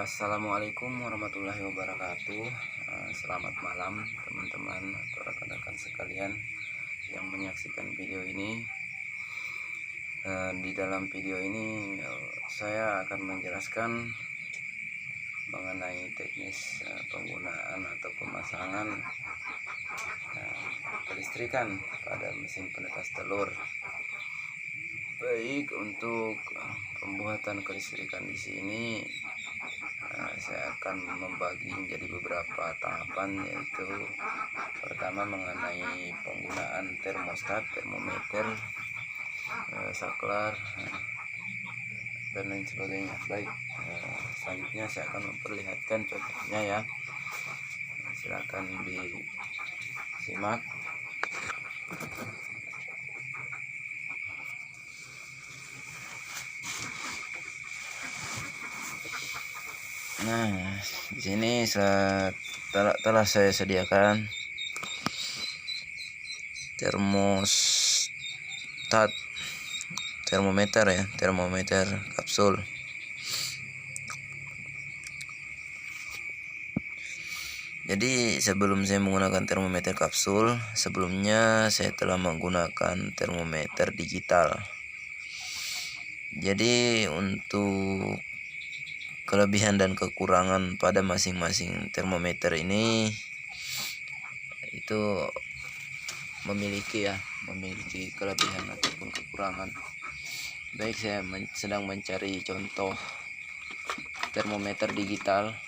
Assalamualaikum warahmatullahi wabarakatuh. Selamat malam teman-teman atau rekan-rekan sekalian yang menyaksikan video ini. Di dalam video ini saya akan menjelaskan mengenai teknis penggunaan atau pemasangan kelistrikan pada mesin penetas telur. Baik, untuk pembuatan kelistrikan di sini saya akan membagi menjadi beberapa tahapan, yaitu pertama mengenai penggunaan termostat, termometer, saklar, dan lain sebagainya. Baik, selanjutnya saya akan memperlihatkan contohnya ya. Silakan disimak. Nah, di sini telah saya sediakan termostat, termometer ya, termometer kapsul. Jadi sebelum saya menggunakan termometer kapsul, sebelumnya saya telah menggunakan termometer digital. Jadi untuk kelebihan dan kekurangan pada masing-masing termometer ini itu memiliki kelebihan ataupun kekurangan. Baik, saya sedang mencari contoh termometer digital.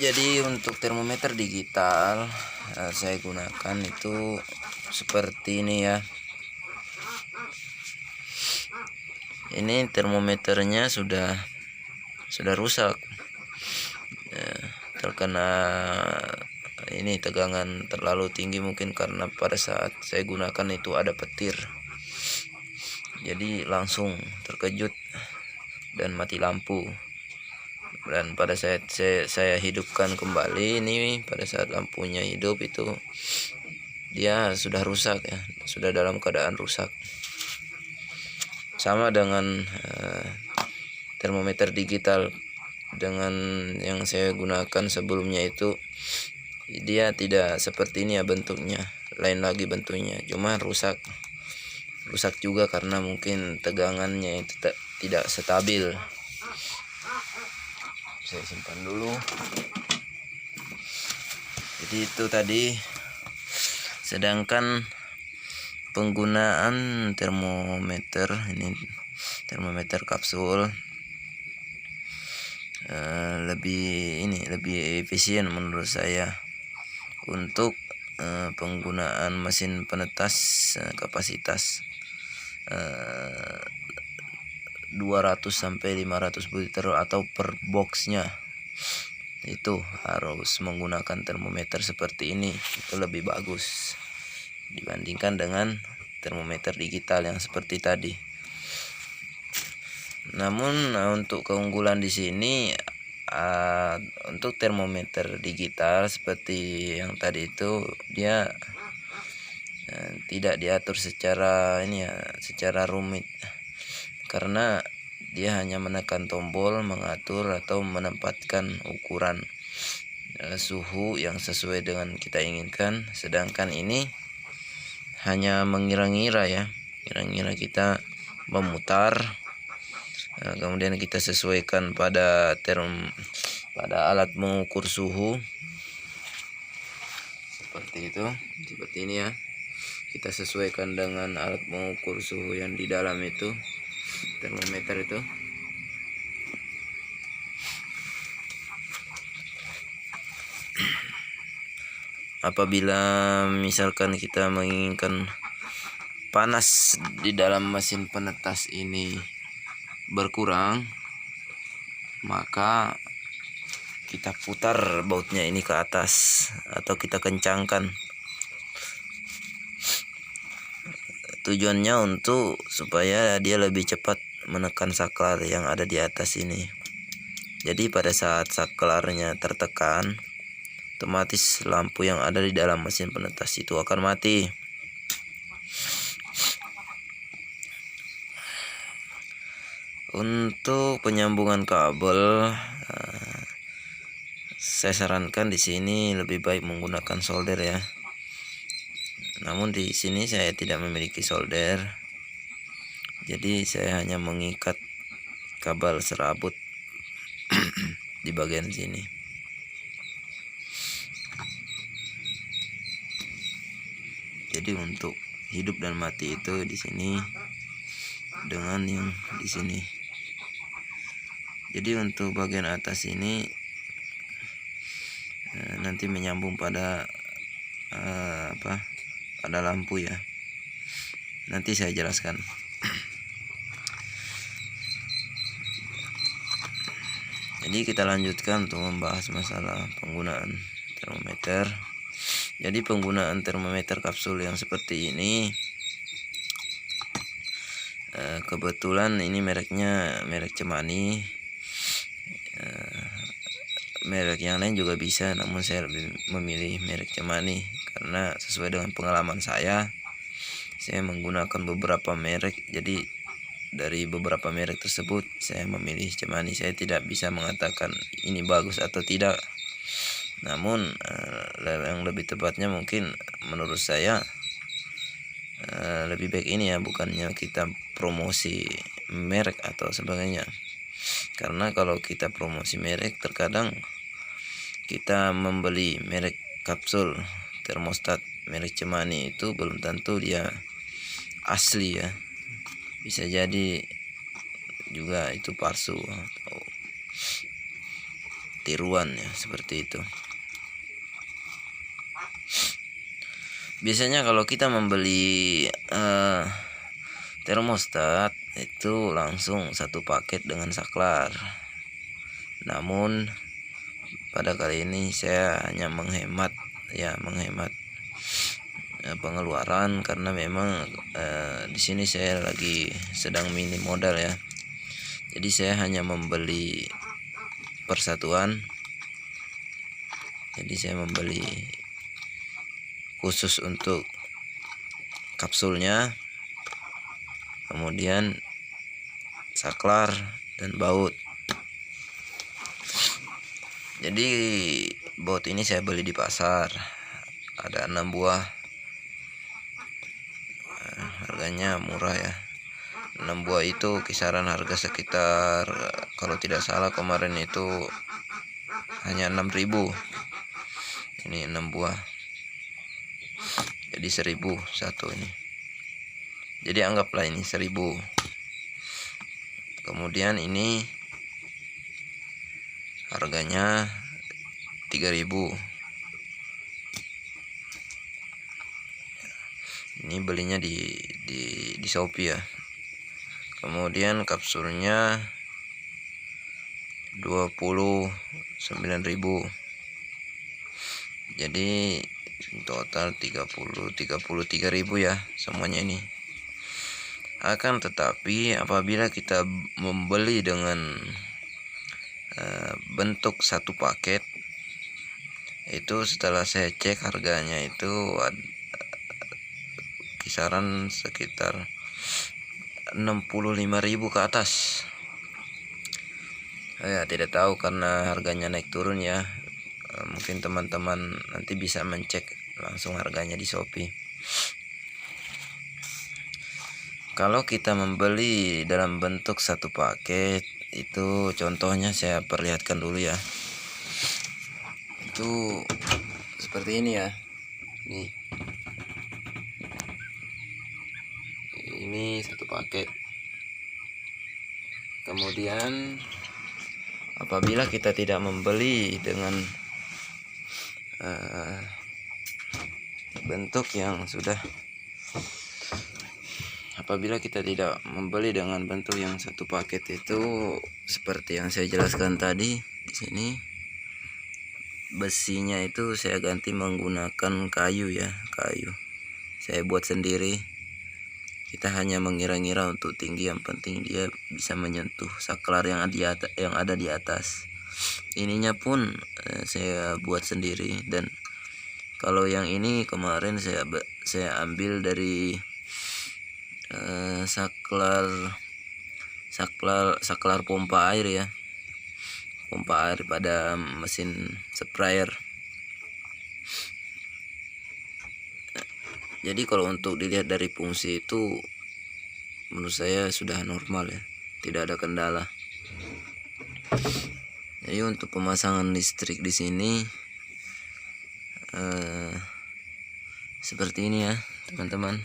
Jadi untuk termometer digital saya gunakan itu seperti ini ya. Ini termometernya sudah rusak, terkena ini tegangan terlalu tinggi, mungkin karena pada saat saya gunakan itu ada petir, jadi langsung terkejut dan mati lampu. Dan pada saat saya hidupkan kembali ini, pada saat lampunya hidup itu dia sudah rusak ya, sudah dalam keadaan rusak. Sama dengan termometer digital dengan yang saya gunakan sebelumnya itu, dia tidak seperti ini ya bentuknya, lain lagi bentuknya, cuma rusak juga karena mungkin tegangannya itu tidak stabil. Saya simpan dulu. Jadi itu tadi. Sedangkan penggunaan termometer ini, termometer kapsul, lebih efisien menurut saya untuk penggunaan mesin penetas kapasitas 200 sampai 500 liter atau per boxnya. Itu harus menggunakan termometer seperti ini, itu lebih bagus dibandingkan dengan termometer digital yang seperti tadi. Namun untuk keunggulan di sini, untuk termometer digital seperti yang tadi itu, dia tidak diatur secara rumit, karena dia hanya menekan tombol mengatur atau menempatkan ukuran suhu yang sesuai dengan kita inginkan. Sedangkan ini hanya mengira-ngira ya, kita memutar, kemudian kita sesuaikan pada alat mengukur suhu seperti ini ya. Kita sesuaikan dengan alat mengukur suhu yang di dalam itu, termometer itu. Apabila misalkan kita menginginkan panas di dalam mesin penetas ini berkurang, maka kita putar bautnya ini ke atas atau kita kencangkan. Tujuannya untuk supaya dia lebih cepat menekan saklar yang ada di atas ini. Jadi pada saat saklarnya tertekan, otomatis lampu yang ada di dalam mesin penetas itu akan mati. Untuk penyambungan kabel, saya sarankan di sini lebih baik menggunakan solder ya. Namun di sini saya tidak memiliki solder, jadi saya hanya mengikat kabel serabut di bagian sini. Jadi untuk hidup dan mati itu di sini dengan yang di sini. Jadi untuk bagian atas ini nanti menyambung pada pada lampu ya. Nanti saya jelaskan. Jadi kita lanjutkan untuk membahas masalah penggunaan termometer. Jadi penggunaan termometer kapsul yang seperti ini, kebetulan ini mereknya merek Cemani. Merek yang lain juga bisa, namun saya lebih memilih merek Cemani karena sesuai dengan pengalaman saya menggunakan beberapa merek. Jadi dari beberapa merek tersebut saya memilih Cemani. Saya tidak bisa mengatakan ini bagus atau tidak, namun yang lebih tepatnya mungkin menurut saya lebih baik ini ya, bukannya kita promosi merek atau sebagainya. Karena kalau kita promosi merek, terkadang kita membeli merek kapsul termostat merek Cemani itu belum tentu dia asli ya, bisa jadi juga itu palsu atau tiruan ya, seperti itu. Biasanya kalau kita membeli termostat itu langsung satu paket dengan saklar. Namun pada kali ini saya hanya menghemat pengeluaran karena memang di sini saya lagi sedang minim modal ya. Jadi saya hanya membeli persatuan. Jadi saya membeli khusus untuk kapsulnya, kemudian saklar dan baut. Jadi baut ini saya beli di pasar, ada 6 buah. Harganya murah ya. 6 buah itu kisaran harga sekitar, kalau tidak salah kemarin itu hanya 6.000. Ini 6 buah, jadi 1.000 satu ini. Jadi anggaplah ini 1.000. Kemudian ini harganya 3.000. Ini belinya di Shopee ya. Kemudian kapsulnya 29.000. Jadi total 33.000 ya semuanya ini. Akan tetapi apabila kita membeli dengan bentuk satu paket, itu setelah saya cek harganya itu kisaran sekitar 65.000 ke atas. Saya tidak tahu karena harganya naik turun ya. Mungkin teman-teman nanti bisa mencek langsung harganya di Shopee. Kalau kita membeli dalam bentuk satu paket, itu contohnya saya perlihatkan dulu ya. Itu seperti ini ya. Ini satu paket. Kemudian apabila kita tidak membeli dengan bentuk yang sudah, apabila kita tidak membeli dengan bentuk yang satu paket itu seperti yang saya jelaskan tadi di sini, besinya itu saya ganti menggunakan kayu ya, kayu saya buat sendiri. Kita hanya mengira-ngira untuk tinggi, yang penting dia bisa menyentuh saklar yang ada di atas. ininya pun saya buat sendiri. Dan kalau yang ini kemarin saya ambil dari saklar pompa air ya, pompa air pada mesin sprayer. Jadi kalau untuk dilihat dari fungsi itu menurut saya sudah normal ya, tidak ada kendala. Jadi untuk pemasangan listrik di sini seperti ini ya teman-teman.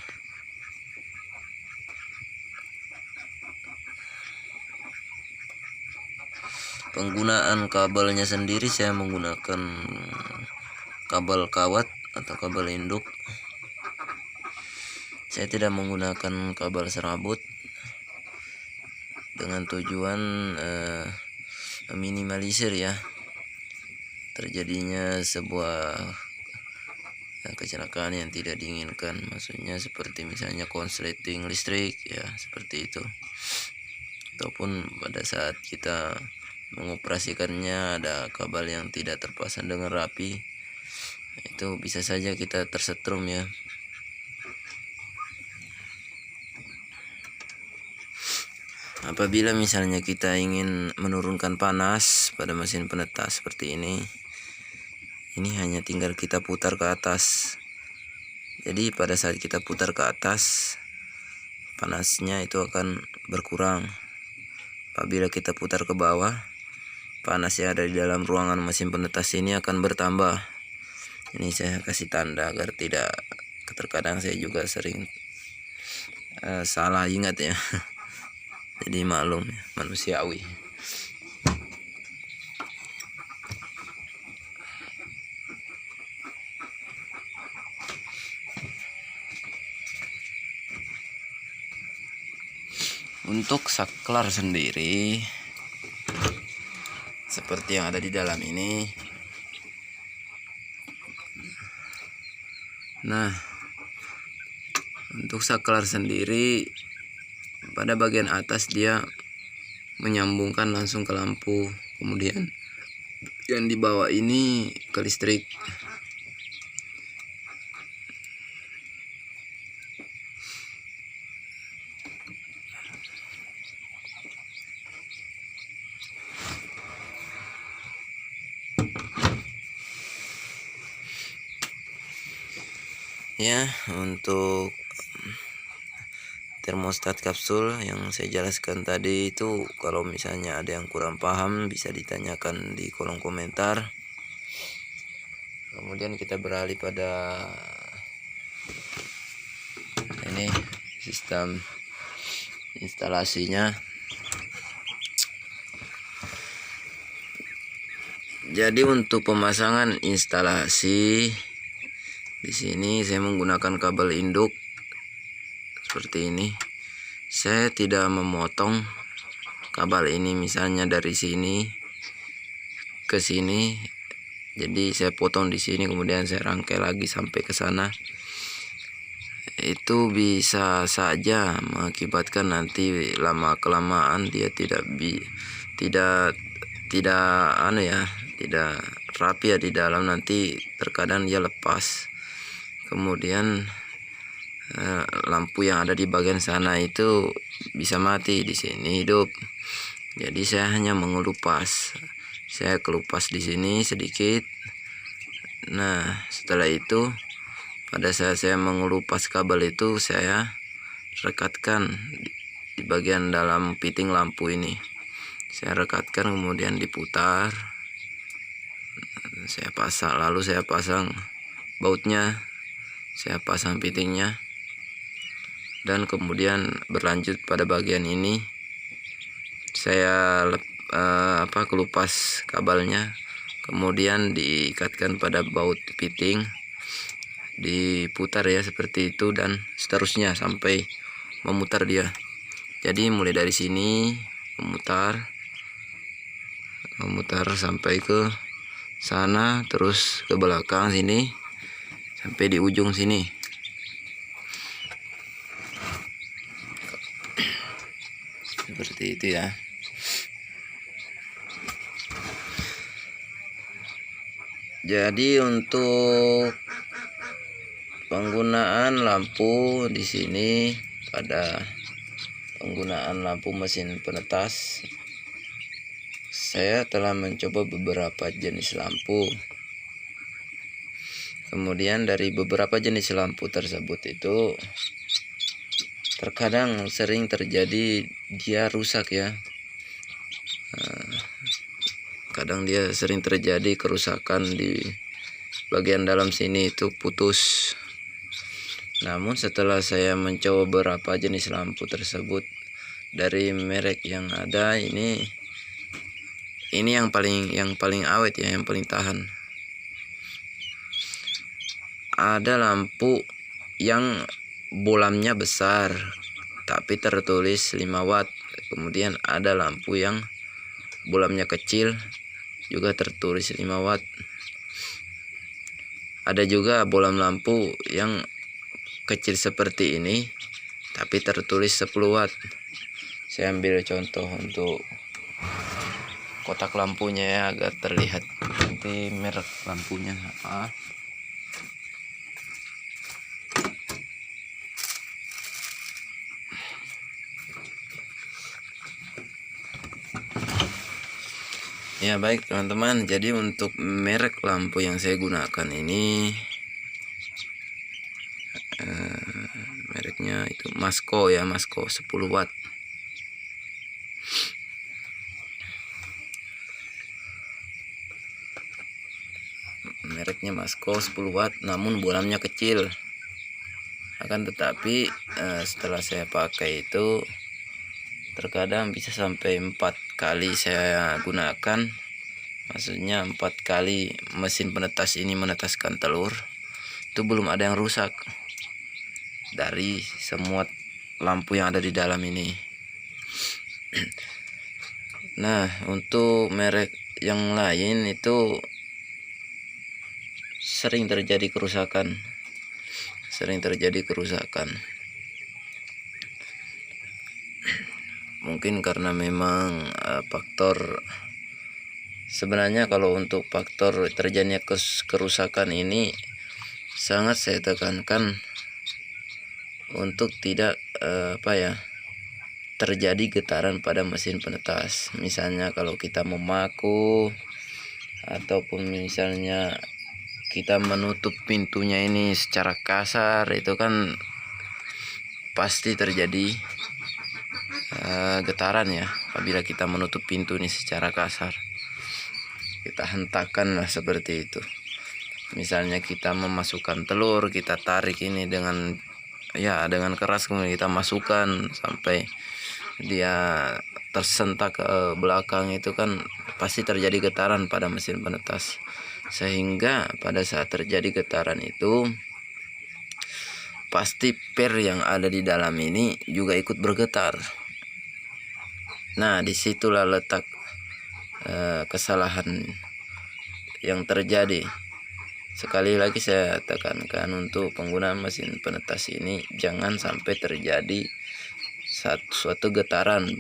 Penggunaan kabelnya sendiri saya menggunakan kabel kawat atau kabel induk. Saya tidak menggunakan kabel serabut dengan tujuan meminimalisir ya terjadinya sebuah kecelakaan yang tidak diinginkan. Maksudnya seperti misalnya konsleting listrik ya, seperti itu. Ataupun pada saat kita mengoperasikannya ada kabel yang tidak terpasang dengan rapi, itu bisa saja kita tersetrum ya. Apabila misalnya kita ingin menurunkan panas pada mesin penetas seperti ini hanya tinggal kita putar ke atas. Jadi pada saat kita putar ke atas, panasnya itu akan berkurang. Apabila kita putar ke bawah, panas yang ada di dalam ruangan mesin penetas ini akan bertambah. Ini saya kasih tanda agar tidak, terkadang saya juga sering salah ingat ya. Jadi maklum ya, manusiawi. Untuk saklar sendiri seperti yang ada di dalam ini. Nah, untuk saklar sendiri pada bagian atas dia menyambungkan langsung ke lampu, kemudian yang di bawah ini ke listrik. Ya, untuk termostat kapsul yang saya jelaskan tadi itu, kalau misalnya ada yang kurang paham bisa ditanyakan di kolom komentar. Kemudian kita beralih pada ini sistem instalasinya. Jadi untuk pemasangan instalasi di sini saya menggunakan kabel induk seperti ini. Saya tidak memotong kabel ini misalnya dari sini ke sini. Jadi saya potong di sini kemudian saya rangkai lagi sampai ke sana. Itu bisa saja mengakibatkan nanti lama kelamaan dia tidak rapi ya di dalam, nanti terkadang dia lepas. Kemudian lampu yang ada di bagian sana itu bisa mati, di sini hidup. Jadi saya hanya mengelupas. Saya kelupas di sini sedikit. Nah, setelah itu pada saat saya mengelupas kabel itu saya rekatkan di bagian dalam fitting lampu ini. Saya rekatkan kemudian diputar. Saya pasang, lalu saya pasang bautnya, saya pasang fittingnya, dan kemudian berlanjut pada bagian ini saya kelupas kabelnya, kemudian diikatkan pada baut fitting, diputar ya seperti itu, dan seterusnya sampai memutar dia. Jadi mulai dari sini memutar sampai ke sana, terus ke belakang sini sampai di ujung sini. Seperti itu ya. Jadi untuk penggunaan lampu di sini, pada penggunaan lampu mesin penetas, saya telah mencoba beberapa jenis lampu. Kemudian dari beberapa jenis lampu tersebut itu terkadang sering terjadi dia rusak ya. Kadang dia sering terjadi kerusakan di bagian dalam sini itu putus. Namun setelah saya mencoba beberapa jenis lampu tersebut dari merek yang ada, ini yang paling awet ya, yang paling tahan. Ada lampu yang bolamnya besar tapi tertulis 5 watt. Kemudian ada lampu yang bolamnya kecil juga tertulis 5 watt. Ada juga bolam lampu yang kecil seperti ini tapi tertulis 10 watt. Saya ambil contoh untuk kotak lampunya ya, agar terlihat nanti merek lampunya apa. Ya baik teman-teman, jadi untuk merek lampu yang saya gunakan ini mereknya itu Masco ya, Masco 10 watt. Mereknya Masco 10 watt, namun bolamnya kecil. Akan tetapi setelah saya pakai itu terkadang bisa sampai 4 kali saya gunakan. Maksudnya 4 kali mesin penetas ini menetaskan telur, itu belum ada yang rusak dari semua lampu yang ada di dalam ini. Nah, untuk merek yang lain itu sering terjadi kerusakan. Mungkin karena memang faktor, sebenarnya kalau untuk faktor terjadinya kerusakan ini sangat saya tekankan untuk tidak terjadi getaran pada mesin penetas. Misalnya kalau kita memaku ataupun misalnya kita menutup pintunya ini secara kasar, itu kan pasti terjadi getaran ya. Apabila kita menutup pintu ini secara kasar, kita hentakan lah seperti itu. Misalnya kita memasukkan telur, kita tarik ini dengan keras, kemudian kita masukkan sampai dia tersentak ke belakang, itu kan pasti terjadi getaran pada mesin penetas. Sehingga pada saat terjadi getaran itu pasti per yang ada di dalam ini juga ikut bergetar. Nah, disitulah letak kesalahan yang terjadi. Sekali lagi saya tekankan, untuk penggunaan mesin penetas ini jangan sampai terjadi suatu getaran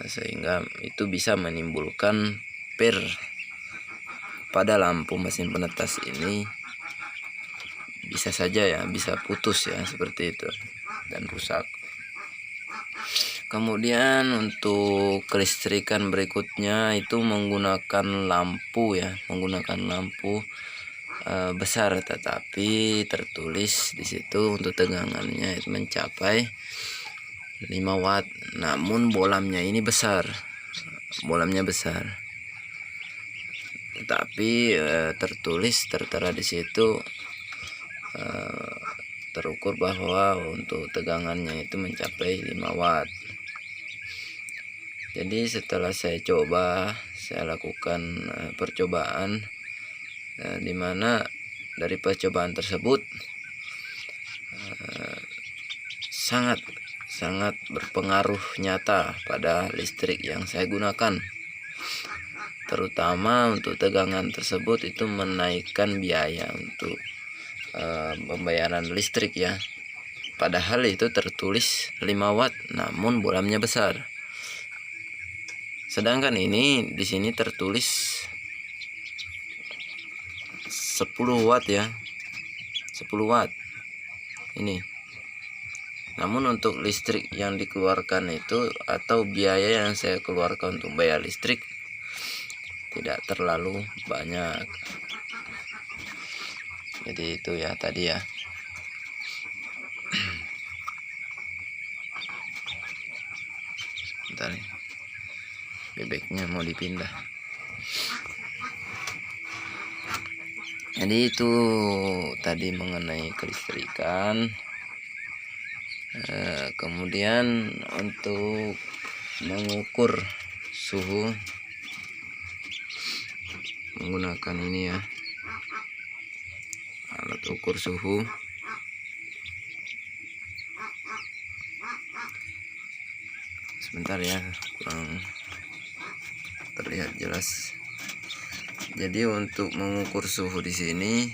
sehingga itu bisa menimbulkan per pada lampu mesin penetas ini, bisa saja ya, bisa putus ya, seperti itu, dan rusak. Kemudian untuk kelistrikan berikutnya itu menggunakan lampu besar, tetapi tertulis di situ untuk tegangannya itu mencapai 5 watt, namun bolamnya ini besar, tapi tertera di situ terukur bahwa untuk tegangannya itu mencapai 5 watt. Jadi setelah saya lakukan percobaan, di mana dari percobaan tersebut sangat berpengaruh nyata pada listrik yang saya gunakan. Terutama untuk tegangan tersebut itu menaikkan biaya untuk pembayaran listrik ya. Padahal itu tertulis 5 watt, namun bolamnya besar. Sedangkan ini di sini tertulis 10 watt ya, 10 watt ini. Namun untuk listrik yang dikeluarkan itu atau biaya yang saya keluarkan untuk bayar listrik tidak terlalu banyak. Jadi itu ya tadi ya. Bentar nih, bebeknya mau dipindah. Jadi itu tadi mengenai kelistrikan. Kemudian untuk mengukur suhu menggunakan ini ya, alat ukur suhu. Sebentar ya, kurang terlihat jelas. Jadi untuk mengukur suhu di sini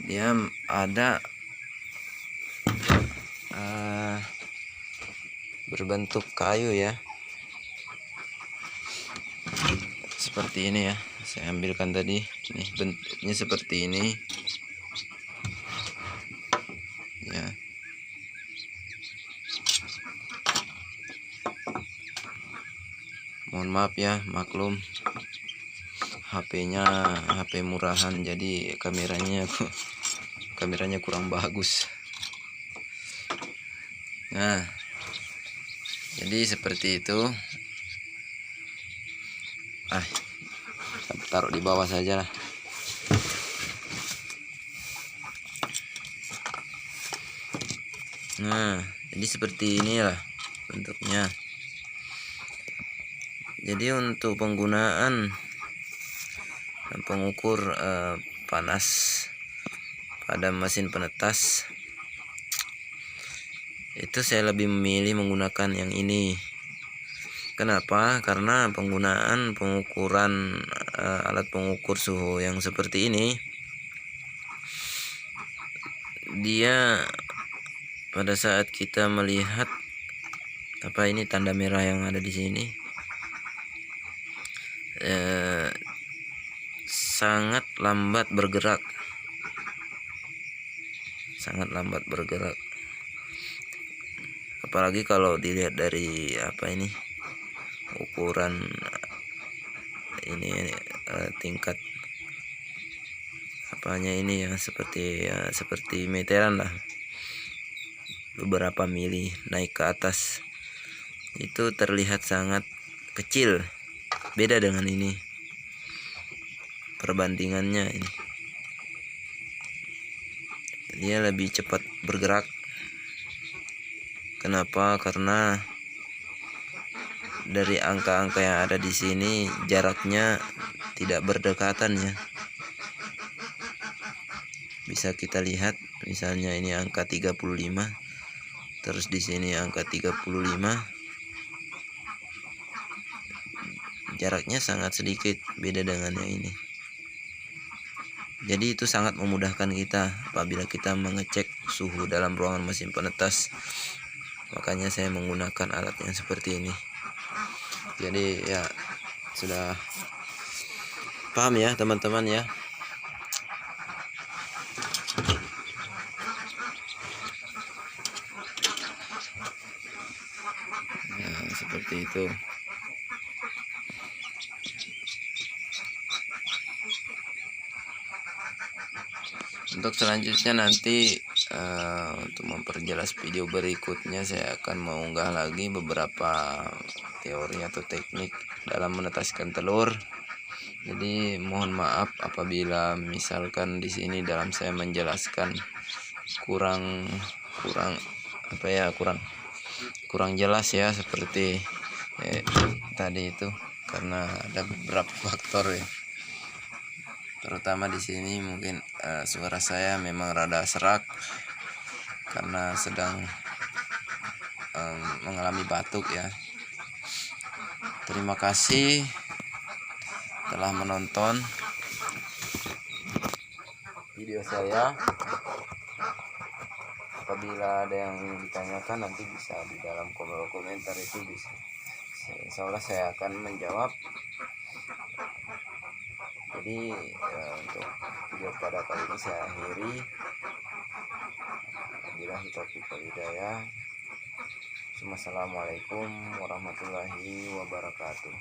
dia ada berbentuk kayu ya, seperti ini ya. Saya ambilkan tadi, nih bentuknya seperti ini ya. Mohon maaf ya, maklum HP-nya HP murahan, jadi kameranya kurang bagus. Nah, jadi seperti itu. Taruh di bawah saja lah. Nah, jadi seperti inilah bentuknya. Jadi untuk penggunaan pengukur panas pada mesin penetas itu saya lebih memilih menggunakan yang ini. Kenapa? Karena penggunaan pengukuran alat pengukur suhu yang seperti ini, dia pada saat kita melihat ini tanda merah yang ada di sini, sangat lambat bergerak, apalagi kalau dilihat dari ukuran ini tingkat ini ya, seperti meteran lah, beberapa mili naik ke atas, itu terlihat sangat kecil. Beda dengan ini, perbandingannya ini dia lebih cepat bergerak. Kenapa? Karena dari angka-angka yang ada di sini jaraknya tidak berdekatan ya. Bisa kita lihat misalnya ini angka 35, terus di sini angka 35. Jaraknya sangat sedikit, beda dengan yang ini. Jadi itu sangat memudahkan kita apabila kita mengecek suhu dalam ruangan mesin penetas. Makanya saya menggunakan alat yang seperti ini. Jadi ya sudah paham ya teman-teman ya. Nah, seperti itu. Untuk selanjutnya nanti untuk memperjelas video berikutnya, saya akan mengunggah lagi beberapa teori atau teknik dalam menetaskan telur. Jadi mohon maaf apabila misalkan di sini dalam saya menjelaskan kurang jelas ya, seperti tadi itu, karena ada beberapa faktor ya. Terutama di sini mungkin suara saya memang rada serak karena sedang mengalami batuk ya. Terima kasih telah menonton video saya. Apabila ada yang ingin ditanyakan nanti bisa di dalam komentar itu, bisa insya Allah saya akan menjawab. Jadi Jadi untuk video pada kali ini saya akhiri. Billahi taufiq wal hidayah. Assalamualaikum warahmatullahi wabarakatuh.